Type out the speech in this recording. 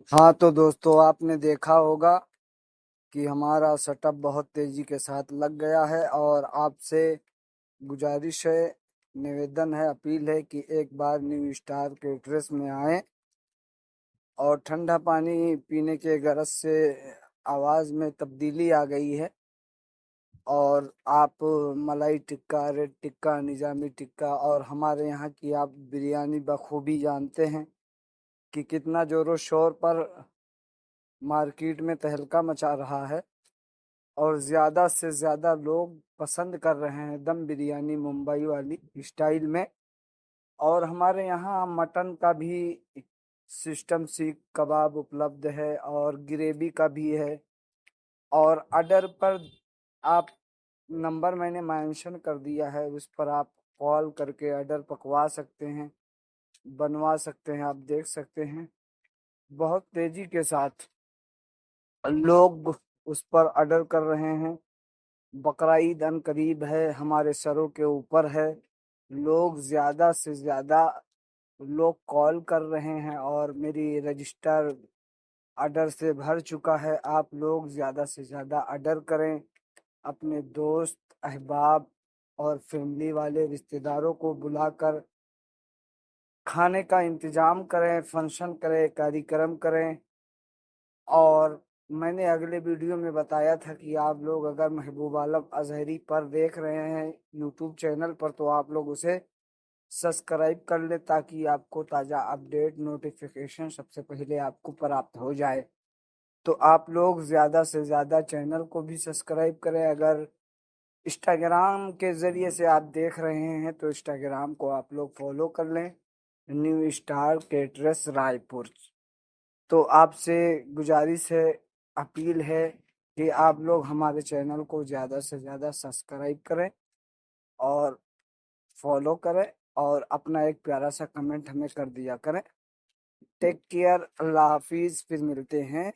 हाँ तो दोस्तों, आपने देखा होगा कि हमारा सेटअप बहुत तेजी के साथ लग गया है और आपसे गुजारिश है, निवेदन है, अपील है कि एक बार न्यू स्टार केटरर्स में आए और ठंडा पानी पीने के गरज से आवाज़ में तब्दीली आ गई है। और आप मलाई टिक्का, रेड टिक्का, निजामी टिक्का और हमारे यहाँ की आप बिरयानी बखूबी जानते हैं कि कितना जोरों शोर पर मार्केट में तहलका मचा रहा है और ज़्यादा से ज़्यादा लोग पसंद कर रहे हैं दम बिरयानी मुंबई वाली स्टाइल में। और हमारे यहाँ मटन का भी सिस्टम सीख कबाब उपलब्ध है और ग्रेवी का भी है। और ऑर्डर पर आप नंबर मैंने मेंशन कर दिया है, उस पर आप कॉल करके ऑर्डर पकवा सकते हैं, बनवा सकते हैं। आप देख सकते हैं बहुत तेज़ी के साथ लोग उस पर ऑर्डर कर रहे हैं। बकरा ईद अन करीब है, हमारे सरों के ऊपर है। लोग ज़्यादा से ज़्यादा लोग कॉल कर रहे हैं और मेरी रजिस्टर ऑर्डर से भर चुका है। आप लोग ज़्यादा से ज़्यादा ऑर्डर करें, अपने दोस्त अहबाब और फैमिली वाले रिश्तेदारों को बुलाकर खाने का इंतज़ाम करें, फंक्शन करें, कार्यक्रम करें। और मैंने अगले वीडियो में बताया था कि आप लोग अगर महबूब आलम अजहरी पर देख रहे हैं यूट्यूब चैनल पर, तो आप लोग उसे सब्सक्राइब कर ले ताकि आपको ताज़ा अपडेट नोटिफिकेशन सबसे पहले आपको प्राप्त हो जाए। तो आप लोग ज़्यादा से ज़्यादा चैनल को भी सब्सक्राइब करें। अगर इंस्टाग्राम के ज़रिए से आप देख रहे हैं तो इंस्टाग्राम को आप लोग फॉलो कर लें, न्यू स्टार केटरर्स रायपुर। तो आपसे गुजारिश है, अपील है कि आप लोग हमारे चैनल को ज़्यादा से ज़्यादा सब्सक्राइब करें और फॉलो करें और अपना एक प्यारा सा कमेंट हमें कर दिया करें। टेक केयर, अल्लाह हाफिज़, फिर मिलते हैं।